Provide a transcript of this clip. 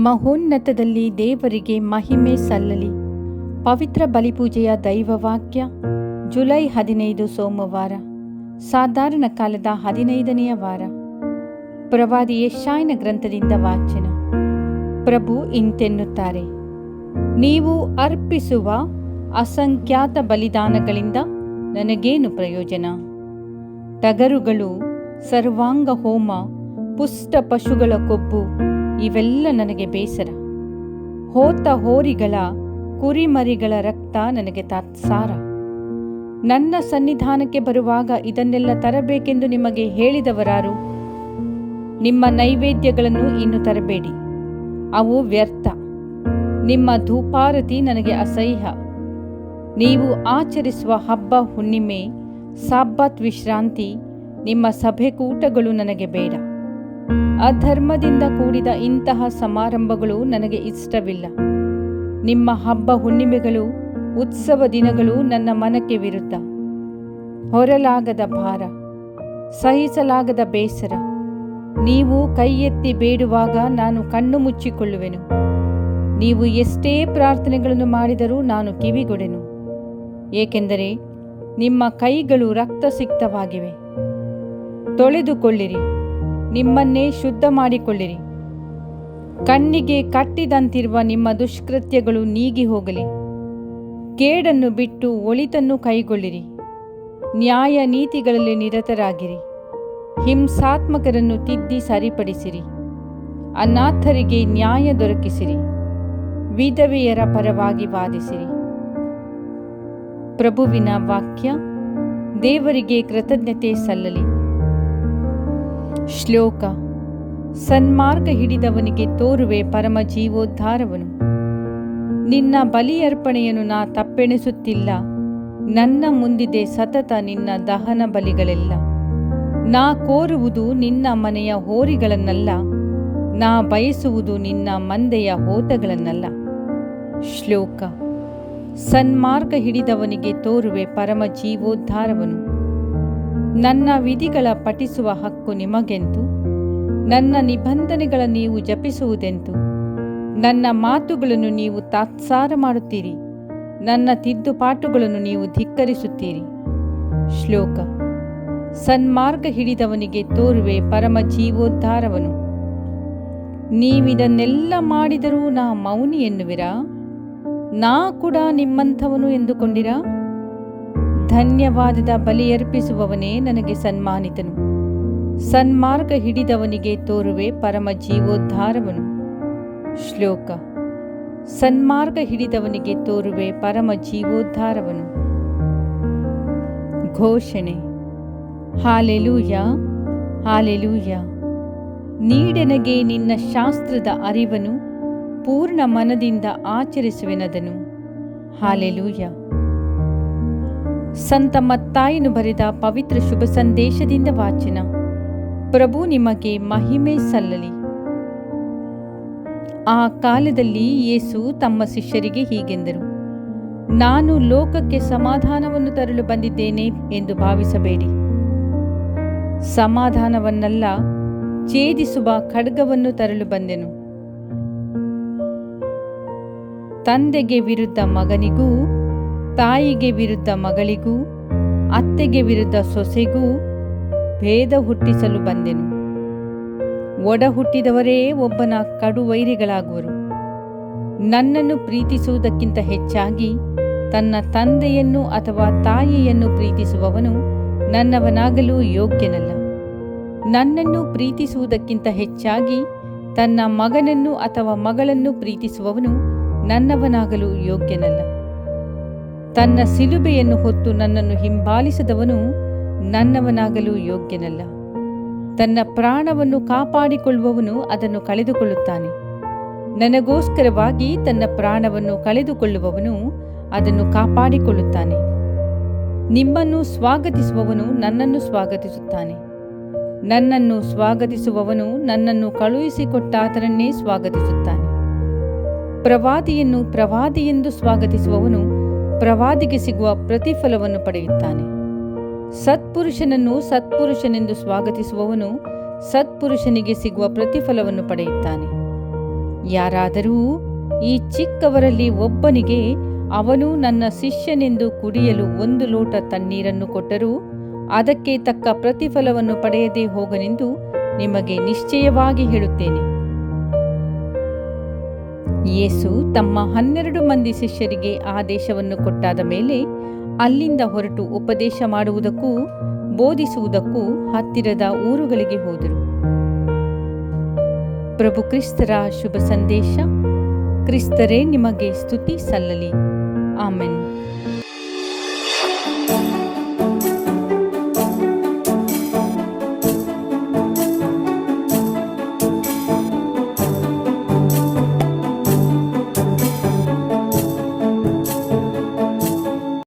ಮಹೋನ್ನತದಲ್ಲಿ ದೇವರಿಗೆ ಮಹಿಮೆ ಸಲ್ಲಲಿ. ಪವಿತ್ರ ಬಲಿಪೂಜೆಯ ದೈವವಾಕ್ಯ ಜುಲೈ 15 ಸೋಮವಾರ, ಸಾಧಾರಣ ಕಾಲದ 15ನೆಯ ವಾರ. ಪ್ರವಾದಿ ಯೆಶಾಯನ ಗ್ರಂಥದಿಂದ ವಾಚನ. ಪ್ರಭು ಇಂತೆನ್ನುತ್ತಾರೆ, ನೀವು ಅರ್ಪಿಸುವ ಅಸಂಖ್ಯಾತ ಬಲಿದಾನಗಳಿಂದ ನನಗೇನು ಪ್ರಯೋಜನ? ಟಗರುಗಳು, ಸರ್ವಾಂಗ ಹೋಮ, ಪುಷ್ಟ ಪಶುಗಳ ಕೊಬ್ಬು ಇವೆಲ್ಲ ನನಗೆ ಬೇಸರ. ಹೋತ ಹೋರಿಗಳ, ಕುರಿಮರಿಗಳ ರಕ್ತ ನನಗೆ ತಾತ್ಸಾರ. ನನ್ನ ಸನ್ನಿಧಾನಕ್ಕೆ ಬರುವಾಗ ಇದನ್ನೆಲ್ಲ ತರಬೇಕೆಂದು ನಿಮಗೆ ಹೇಳಿದವರಾರು? ನಿಮ್ಮ ನೈವೇದ್ಯಗಳನ್ನು ಇನ್ನು ತರಬೇಡಿ, ಅವು ವ್ಯರ್ಥ. ನಿಮ್ಮ ಧೂಪಾರತಿ ನನಗೆ ಅಸಹ್ಯ. ನೀವು ಆಚರಿಸುವ ಹಬ್ಬ, ಹುಣ್ಣಿಮೆ, ಸಾಬ್ಬತ್, ವಿಶ್ರಾಂತಿ, ನಿಮ್ಮ ಸಭೆಕೂಟಗಳು ನನಗೆ ಬೇಡ. ಅಧರ್ಮದಿಂದ ಕೂಡಿದ ಇಂತಹ ಸಮಾರಂಭಗಳು ನನಗೆ ಇಷ್ಟವಿಲ್ಲ. ನಿಮ್ಮ ಹಬ್ಬ, ಹುಣ್ಣಿಮೆಗಳು, ಉತ್ಸವ ದಿನಗಳು ನನ್ನ ಮನಕ್ಕೆ ವಿರುದ್ಧ. ಹೊರಲಾಗದ ಭಾರ, ಸಹಿಸಲಾಗದ ಬೇಸರ. ನೀವು ಕೈ ಎತ್ತಿ ಬೇಡುವಾಗ ನಾನು ಕಣ್ಣು ಮುಚ್ಚಿಕೊಳ್ಳುವೆನು. ನೀವು ಎಷ್ಟೇ ಪ್ರಾರ್ಥನೆಗಳನ್ನು ಮಾಡಿದರೂ ನಾನು ಕಿವಿಗೊಡೆನು. ಏಕೆಂದರೆ ನಿಮ್ಮ ಕೈಗಳು ರಕ್ತಸಿಕ್ತವಾಗಿವೆ. ತೊಳೆದುಕೊಳ್ಳಿರಿ, ನಿಮ್ಮನ್ನೇ ಶುದ್ಧ ಮಾಡಿಕೊಳ್ಳಿರಿ. ಕಣ್ಣಿಗೆ ಕಟ್ಟಿದಂತಿರುವ ನಿಮ್ಮ ದುಷ್ಕೃತ್ಯಗಳು ನೀಗಿ ಹೋಗಲಿ. ಕೇಡನ್ನು ಬಿಟ್ಟು ಒಳಿತನ್ನು ಕೈಗೊಳ್ಳಿರಿ. ನ್ಯಾಯ ನೀತಿಗಳಲ್ಲಿ ನಿರತರಾಗಿರಿ. ಹಿಂಸಾತ್ಮಕರನ್ನು ತಿದ್ದಿ ಸರಿಪಡಿಸಿರಿ. ಅನಾಥರಿಗೆ ನ್ಯಾಯ ದೊರಕಿಸಿರಿ. ವಿಧವೆಯರ ಪರವಾಗಿ ವಾದಿಸಿರಿ. ಪ್ರಭುವಿನ ವಾಕ್ಯ. ದೇವರಿಗೆ ಕೃತಜ್ಞತೆ ಸಲ್ಲಲಿ. ಶ್ಲೋಕ. ಸನ್ಮಾರ್ಗ ಹಿಡಿದವನಿಗೆ ತೋರುವೆ ಪರಮ ಜೀವೋದ್ಧಾರವನು. ನಿನ್ನ ಬಲಿಯರ್ಪಣೆಯನ್ನು ನಾ ತಪ್ಪೆಣಿಸುತ್ತಿಲ್ಲ. ನನ್ನ ಮುಂದಿದೆ ಸತತ ನಿನ್ನ ದಹನ ಬಲಿಗಳೆಲ್ಲ. ನಾ ಕೋರುವುದು ನಿನ್ನ ಮನೆಯ ಹೋರಿಗಳನ್ನಲ್ಲ, ನಾ ಬಯಸುವುದು ನಿನ್ನ ಮಂದೆಯ ಹೋತಗಳನ್ನಲ್ಲ. ಶ್ಲೋಕ. ಸನ್ಮಾರ್ಗ ಹಿಡಿದವನಿಗೆ ತೋರುವೆ ಪರಮ ಜೀವೋದ್ಧಾರವನು. ನನ್ನ ವಿಧಿಗಳ ಪಠಿಸುವ ಹಕ್ಕು ನಿಮಗೆಂತು? ನನ್ನ ನಿಬಂಧನೆಗಳ ನೀವು ಜಪಿಸುವುದೆಂತು? ನನ್ನ ಮಾತುಗಳನ್ನು ನೀವು ತಾತ್ಸಾರ ಮಾಡುತ್ತೀರಿ. ನನ್ನ ತಿದ್ದುಪಾಟುಗಳನ್ನು ನೀವು ಧಿಕ್ಕರಿಸುತ್ತೀರಿ. ಶ್ಲೋಕ. ಸನ್ಮಾರ್ಗ ಹಿಡಿದವನಿಗೆ ತೋರುವೆ ಪರಮ ಜೀವೋದ್ಧಾರವನು. ನೀವಿದನ್ನೆಲ್ಲ ಮಾಡಿದರೂ ನಾ ಮೌನಿ ಎನ್ನುವಿರಾ? ನಾ ಕೂಡ ನಿಮ್ಮಂಥವನು ಎಂದುಕೊಂಡಿರಾ? ಧನ್ಯವಾದದ ಬಲಿಯರ್ಪಿಸುವವನೇ ನನಗೆ ಸನ್ಮಾನಿತನು. ಸನ್ಮಾರ್ಗ ಹಿಡಿದವನಿಗೆ ತೋರುವೆ ಪರಮ ಜೀವೋದ್ಧಾರವನು. ಶ್ಲೋಕ. ಸನ್ಮಾರ್ಗ ಹಿಡಿದವನಿಗೆ ತೋರುವೆ ಪರಮ ಜೀವೋದ್ಧಾರವನು. ಘೋಷಣೆ. Hallelujah, hallelujah. ನೀಡೆನಗೆ ನಿನ್ನ ಶಾಸ್ತ್ರದ ಅರಿವನು, ಪೂರ್ಣ ಮನದಿಂದ ಆಚರಿಸುವೆನದನು. ಹಾಲೆಲೂಯ. ಸಂತ ಮತ್ತಾಯನು ಬರೆದ ಪವಿತ್ರ ಶುಭ ಸಂದೇಶದಿಂದ ವಾಚನ. ಪ್ರಭು ನಿಮಗೆ ಮಹಿಮೆ ಸಲ್ಲಲಿ. ಆ ಕಾಲದಲ್ಲಿ ಯೇಸು ತಮ್ಮ ಶಿಷ್ಯರಿಗೆ ಹೀಗೆಂದರು, ನಾನು ಲೋಕಕ್ಕೆ ಸಮಾಧಾನವನ್ನು ತರಲು ಬಂದಿದ್ದೇನೆ ಎಂದು ಭಾವಿಸಬೇಡಿ. ಸಮಾಧಾನವನ್ನಲ್ಲ, ಛೇದಿಸುವ ಖಡ್ಗವನ್ನು ತರಲು ಬಂದೆನು. ತಂದೆಗೆ ವಿರುದ್ಧ ಮಗನಿಗೂ, ತಾಯಿಗೆ ವಿರುದ್ಧ ಮಗಳಿಗೂ, ಅತ್ತೆಗೆ ವಿರುದ್ಧ ಸೊಸೆಗೂ ಭೇದ ಹುಟ್ಟಿಸಲು ಬಂದೆನು. ಒಡ ಹುಟ್ಟಿದವರೇ ಒಬ್ಬನ ಕಡುವೈರಿಗಳಾಗುವರು. ನನ್ನನ್ನು ಪ್ರೀತಿಸುವುದಕ್ಕಿಂತ ಹೆಚ್ಚಾಗಿ ತನ್ನ ತಂದೆಯನ್ನು ಅಥವಾ ತಾಯಿಯನ್ನು ಪ್ರೀತಿಸುವವನು ನನ್ನವನಾಗಲು ಯೋಗ್ಯನಲ್ಲ. ನನ್ನನ್ನು ಪ್ರೀತಿಸುವುದಕ್ಕಿಂತ ಹೆಚ್ಚಾಗಿ ತನ್ನ ಮಗನನ್ನು ಅಥವಾ ಮಗಳನ್ನು ಪ್ರೀತಿಸುವವನು ನನ್ನವನಾಗಲು ಯೋಗ್ಯನಲ್ಲ. ತನ್ನ ಸಿಲುಬೆಯನ್ನು ಹೊತ್ತು ನನ್ನನ್ನು ಹಿಂಬಾಲಿಸದವನು ನನ್ನವನಾಗಲು ಯೋಗ್ಯನಲ್ಲ. ತನ್ನ ಪ್ರಾಣವನ್ನು ಕಾಪಾಡಿಕೊಳ್ಳುವವನು ಅದನ್ನು ಕಳೆದುಕೊಳ್ಳುತ್ತಾನೆ. ನನಗೋಸ್ಕರವಾಗಿ ತನ್ನ ಪ್ರಾಣವನ್ನು ಕಳೆದುಕೊಳ್ಳುವವನು ಅದನ್ನು ಕಾಪಾಡಿಕೊಳ್ಳುತ್ತಾನೆ. ನಿಮ್ಮನ್ನು ಸ್ವಾಗತಿಸುವವನು ನನ್ನನ್ನು ಸ್ವಾಗತಿಸುತ್ತಾನೆ. ನನ್ನನ್ನು ಸ್ವಾಗತಿಸುವವನು ನನ್ನನ್ನು ಕಳುಹಿಸಿಕೊಟ್ಟಾತನನ್ನೇ ಸ್ವಾಗತಿಸುತ್ತಾನೆ. ಪ್ರವಾದಿಯನ್ನು ಪ್ರವಾದಿಯೆಂದು ಸ್ವಾಗತಿಸುವವನು ಪ್ರವಾದಿಗೆ ಸಿಗುವ ಪ್ರತಿಫಲವನ್ನು ಪಡೆಯುತ್ತಾನೆ. ಸತ್ಪುರುಷನನ್ನು ಸತ್ಪುರುಷನೆಂದು ಸ್ವಾಗತಿಸುವವನು ಸತ್ಪುರುಷನಿಗೆ ಸಿಗುವ ಪ್ರತಿಫಲವನ್ನು ಪಡೆಯುತ್ತಾನೆ. ಯಾರಾದರೂ ಈ ಚಿಕ್ಕವರಲ್ಲಿ ಒಬ್ಬನಿಗೆ ಅವನು ನನ್ನ ಶಿಷ್ಯನೆಂದು ಕುಡಿಯಲು 1 ಲೋಟ ತಣ್ಣೀರನ್ನು ಕೊಟ್ಟರೂ ಅದಕ್ಕೆ ತಕ್ಕ ಪ್ರತಿಫಲವನ್ನು ಪಡೆಯದೆ ಹೋಗನೆಂದು ನಿಮಗೆ ನಿಶ್ಚಯವಾಗಿ ಹೇಳುತ್ತೇನೆ. ಯೇಸು ತಮ್ಮ 12 ಮಂದಿ ಶಿಷ್ಯರಿಗೆ ಆದೇಶವನ್ನು ಕೊಟ್ಟಾದ ಮೇಲೆ ಅಲ್ಲಿಂದ ಹೊರಟು ಉಪದೇಶ ಮಾಡುವುದಕ್ಕೂ ಬೋಧಿಸುವುದಕ್ಕೂ ಹತ್ತಿರದ ಊರುಗಳಿಗೆ ಹೋದರು. ಪ್ರಭು ಕ್ರಿಸ್ತರ ಶುಭ ಸಂದೇಶ. ಕ್ರಿಸ್ತರೇ ನಿಮಗೆ ಸ್ತುತಿ ಸಲ್ಲಲಿ.